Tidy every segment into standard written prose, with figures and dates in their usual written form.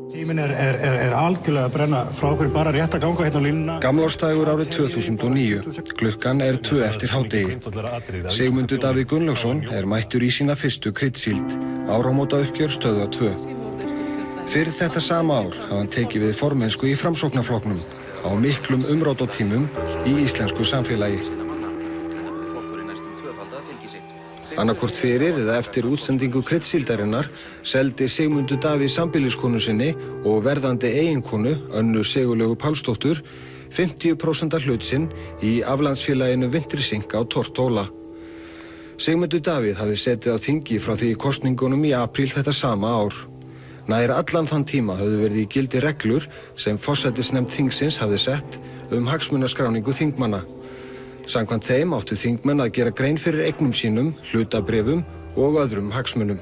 Tíminn algjörlega að brenna frá okkur bara rétt að ganga hérna á línuna. Gamlársdagur árið 2009. Klukkan 2 eftir hádegi. Sigmundur Davíð Gunnlaugsson mættur í sína fyrstu kryddsíld. Áramótauppgjör stöðva 2. Fyrir þetta sama ár hafði hann tekið við formennsku í Framsóknarflokknum á miklum umrótatímum í íslensku samfélagi. Annarkvort fyrir eða eftir útsendingu kryddsíldarinnar seldi Sigmundur Davíð sambýliskonu sinni og verðandi eiginkonu, Önnu Sigurlaugu Pálsdóttur, 50% hlut sinn í aflandsfélaginu Vintrisink á Tortóla. Sigmundur Davíð hafði setið á þingi frá því í kosningunum í apríl þetta sama ár. Nær allan þann tíma höfðu verið í gildi reglur sem forsætisnefnd þingsins hafði sett hagsmunaskráningu þingmanna. Samkvæmt þeim áttu þingmenn að gera grein fyrir eignum sínum, hlutabréfum og öðrum hagsmunum.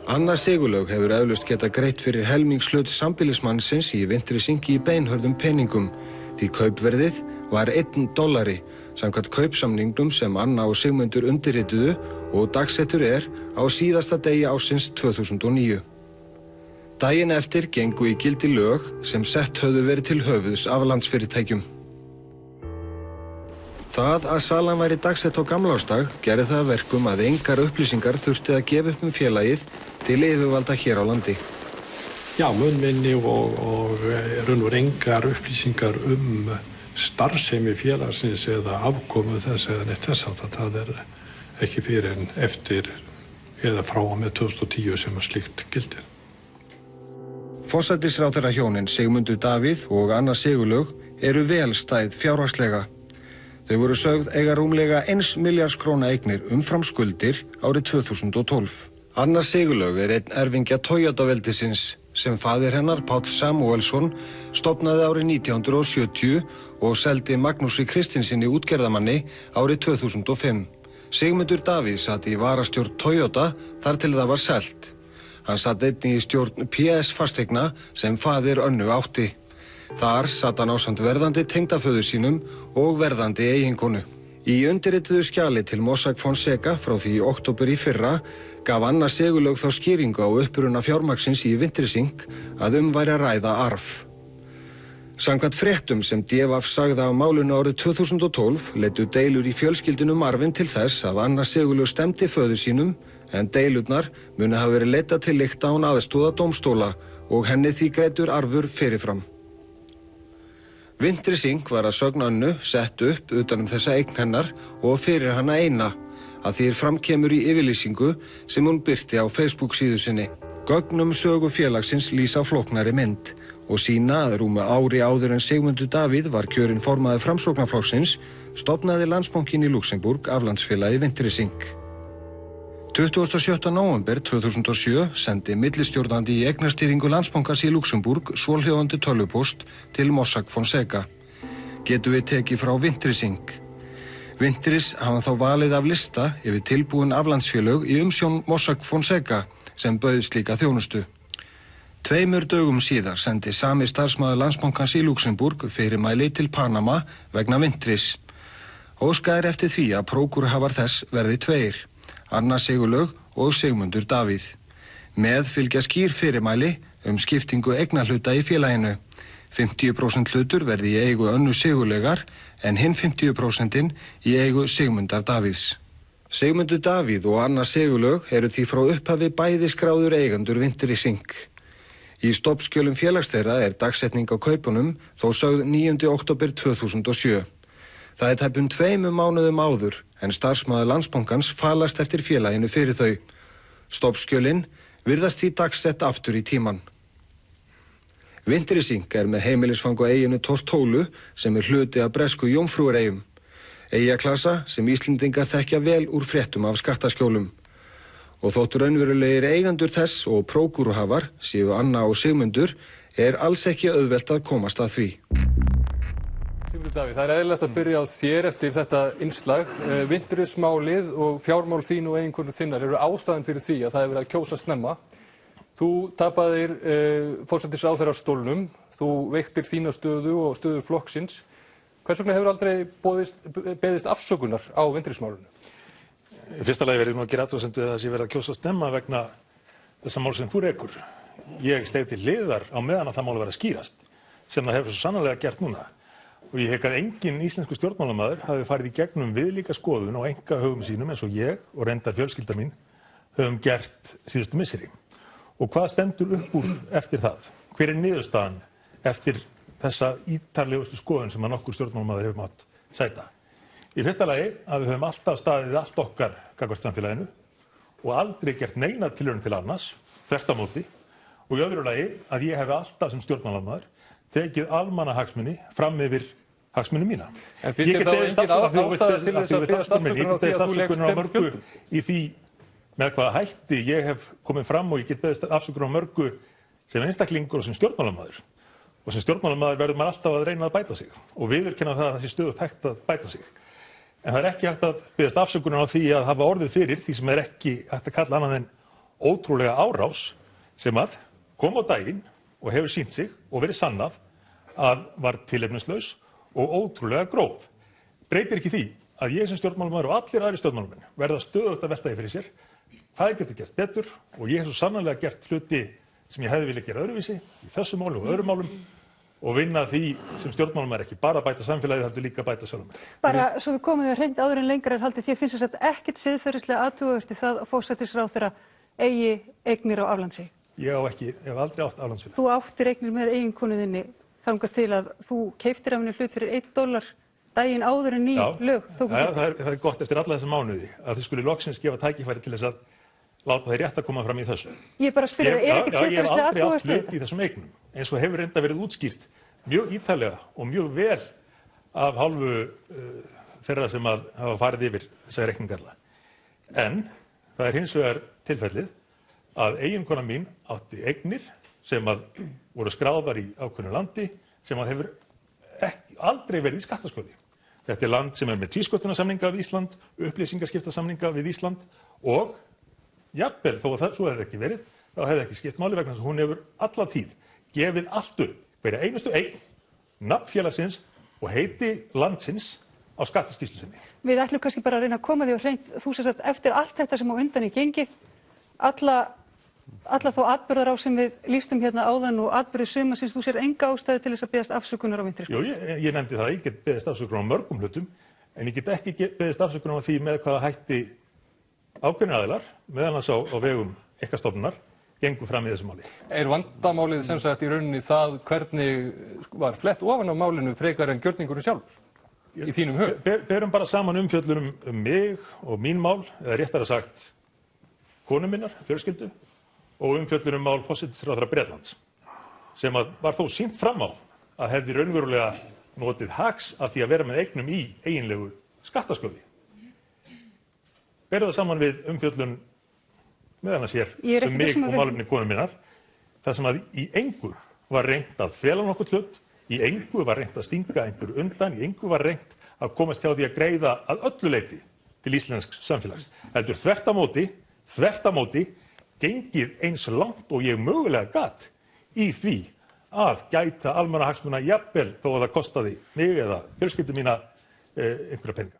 Anna Sigurlaug hefur eflaust getað greitt fyrir helmingshlut sambýlismannsins í Vintrisink í beinhörðum peningum, því kaupverðið var $1, samkvæmt kaupsamningnum sem Anna og Sigmundur undirrituðu og dagsettur á síðasta degi ársins 2009. Daginn eftir gengu í gildi lög sem sett höfðu verið til höfuðs af landsfyrirtækjum. Það að salan væri dagsett á gamlársdag gerði það að verkum að engar upplýsingar þurfti að gefa upp félagið til yfirvalda hér á landi. Já, munnminni og raunveru engar upplýsingar starfsemi félagsins eða afkomu þess eða neitt þess að það ekki fyrir en eftir eða frá og með 2010 sem að slíkt gildir. Forsætisráðherra hjónin Sigmundur Davíð og Anna Sigurlaug vel stæð fjárhagslega. Þau voru sögð eiga rúmlega 1 milljarðs króna eignir umfram skuldir árið 2012. Anna Sigurlaug einn erfingja Toyota-veldisins sem faðir hennar, Páll Samúelsson, stofnaði árið 1970 og seldi Magnúsi Kristinsinni útgerðarmanni árið 2005. Sigmundur Davíð sat í varastjórn Toyota þar til það var selt. Hann sat einnig í stjórn PS Fasteigna sem faðir Önnu átti. Þar sat hann ásamt verðandi tengdaföður sínum og verðandi eiginkonu. Í undirrituðu skjali til Mossack Fonseca frá því í október í fyrra gaf Anna Sigurlaug þá skýringu á uppruna fjármagnsins í Vintrisink að væri að ræða arf. Samkvæmt fréttum sem DFF sagði af málinu árið 2012 leiddu deilur í fjölskyldunum arfinn til þess að Anna Sigurlaug stefndi föður sínum en deilurnar muni hafa verið leidda til lykta án aðstoðar dómstóla og henni því greiddur arfur fyrirfram. Vintrisink var að sögn Önnu sett upp utan þessa eign hennar og fyrir hana eina, að því framkemur í yfirlýsingu sem hún birti á Facebook síðu sinni. Gögn sögu félagsins lýsa flóknari mynd og sýna að rúmu ári áður en Sigmundur Davíð var kjörinn formaður Framsóknarflokksins, stofnaði Landsbankinn í Luxembourg aflandsfélagið Vintrisink. 27. nóvember 2007 sendi millistjórnandi í eignastýringu Landsbankans í Luxembourg svohljóðandi tölvupóst til Mossack Fonseca. Getum við tekið frá Vintrisink. Vintris hafa þá valið af lista yfir tilbúin aflandsfélög í umsjón Mossack Fonseca sem bauð slíka þjónustu. 2 dögum síðar sendi sami starfsmaður Landsbankans í Luxembourg fyrirmæli til Panama vegna Vintris. Óskað eftir því að prókúruhafar þess verði 2. Anna Sigurlaug og Sigmundur Davíð. Með fylgja skýr fyrirmæli skiptingu eignarhluta í félaginu. 50% hlutur verði í eigu Önnu Sigurlaugar en hinn 50% í eigu Sigmundar Davíðs. Sigmundur Davíð og Anna Sigurlaug því frá upphafi bæði skráður eigendur Vintrisink. Í stofnskjölum félags þeirra dagsetning á kaupunum þó sögð 9. október 2007. Það tæpum 2 mánuðum áður en starfsmaður Landsbankans falast eftir félaginu fyrir þau. Stofnskjölin virðast því dagsett aftur í tíman. Vintrisink með heimilisfang á eyjunni Tortólu sem hluti af bresku Jómfrúareyjum. Eyjaklasa sem Íslendingar þekkja vel úr fréttum af skattaskjólum. Og þótt raunverulegir eigendur þess og prókúruhafar séu Anna og Sigmundur alls ekki auðvelt að komast að því. Sigmundur Davíð, það eðlilegt að byrja á þér eftir þetta innslag. Vintrismálið og fjármál þín og eiginkonu þinnar eru ástæðan fyrir því að það verið að kjósa snemma. Þú tapaðir forsætisráðherrastólnum, þú veiktir þína stöðu og stöðu flokksins. Hvers vegna hefur aldrei beðist afsökunar á Vintrismálinu? Í fyrsta lagi verið að gera athugasemd við að það sé verið að kjósa snemma vegna þessa mál sem þú rekur. ég steig til hliðar á meðan að það máli vera að skýrast, sem það hefur svo sannarlega gert núna. Og ég hygg að enginn íslensku stjórnmálamaður hafi farið í gegnum viðlíka skoðun á einkahögum sínum eins og ég og reyndar fjölskylda mín höfum gert síðustu misseri. Og hvað stendur upp úr eftir það? Hver niðurstaðan eftir þessa ítarlegustu skoðun sem að nokkur stjórnmálamaður hefur mátt sæta? Í fyrsta lagi að við höfum alltaf staðið allt okkar gagnvart samfélaginu og aldrei gert neina tilraun til annars, þvert á móti. Og í öðru lagi að ég hef alltaf sem stjórnmálamaður tekið almannahagsmuni fram yfir hagsmuni mína. En finnst þér þá engin ástæða til þess að biðjast afsökunar á því að þú leggst tveimur gjöldum? Í því með hvaða hætti ég hef komið fram og ég get beðist afsökunar á mörgu sem einstaklingur og sem stjórnmálamaður. Og sem stjórnmálamaður verður maður alltaf að reyna að bæta sig og viðurkenna það að það sé stöðugt hægt að bæta sig. En það er ekki hægt að biðjast afsökunar á því að hafa orðið fyrir því sem er ekki hægt að kalla annað en ótrúlega árás sem að kom á daginn og hefur sýnt sig og verið sannað að var tilefnislaus og ótrúlega gróf. Breytir ekki því að ég sem stjórnmálamaður og allir aðrir stjórnmálamenn verða stöðugt að velta því fyrir sér hvað getur gert betur og ég hef svo sannarlega gert hluti sem ég hefði viljað gera öðruvísi í þessu máli og öðrum málum og vinna því sem stjórnmálamaður ekki bara að bæta samfélagið, heldur líka að bæta sjálfum mér. Bara svo við komum því að hreint áður en lengra er haldið, því finnst þess að ekkert siðferðislega athugavert í það að forsætisráðherra eigi eignir á aflandsi. Ég hef aldrei átt aflandsfélag. Þú áttir eignir með eiginkonu þinni þangað til að þú keyptir af henni hlut fyrir $1 daginn áður en ný lög tóku gildi. Það er gott eftir alla þessa mánuði að þið skuli loksins gefa tækifæri til þess að láta þeir rétt að koma fram í þessu. Ég bara spyrir, er ekkert siðferðislega athugavert við þetta? Ég hef aldrei átt hlut í þessum eignum, eins og hefur reynda verið útskýrt mjög ítarlega og mjög vel af hálfu þeirra sem að hafa farið yfir þessa reikningarla. En það er hins vegar tilfellið að eiginkona mín átti eignir sem að voru skráðar í ákveðnu landi sem að hefur aldrei verið í skattaskjóli. Þetta er land sem er með tvísköttunarsamninga við Ísland, upplýsingaskiptasamninga við Ísland og jafnvel þó að svo hefði ekki verið, þá hefði ekki skipt máli vegna þess að hún hefur alla tíð gefið allt upp, hverja einustu eign, nafn félagsins og heiti landsins á skattaskýrslu sinni. Við ætlum kannski bara að reyna að koma því á hreint, þú sem sagt eftir allt þetta sem á undan í gengið, alla þá atburðarás sem við lýstum hérna áðan og atburði sumarsins, þú sér enga ástæðu til þess að biðjast afsökunar á Vinstri-skóla? Jú, ég nefndi það, ég get biðjast afsökunar á mörgum hlutum, en ég get ekki biðjast afsökunar á því með hvaða hætti ákveðnir aðilar, meðal annars á vegum einkastofnunar, gengur fram í þessu máli. Er vandamálið sem sagt í rauninni það hvernig var flett ofan á málinu frekar en gjörningurinn sjálfur í þínum hug? Berum bara saman umfjöllun mig og mín mál, eða réttara sagt konu minnar, fjölskyldu, og umfjöllun mál forsætisráðherra Bretlands, sem að var þó sýnt fram á að hefði raunverulega notið hags af því að vera með eignum í eiginlegu skattaskjóli. Berum það saman við umfjöllun meðal annars hér mig og málefni konu minnar, þar sem að í engu var reynt að fela nokkuð hlut, í engu var reynt að stinga einhver undan, í engu var reynt að komast hjá því að greiða að öllu leyti til íslensks samfélags. Heldur þvert á móti, gengið eins langt og ég mögulega gat í því að gæta almannahagsmuna jafnvel þó að það kostaði mig eða fjölskyldu mína einhverja peninga.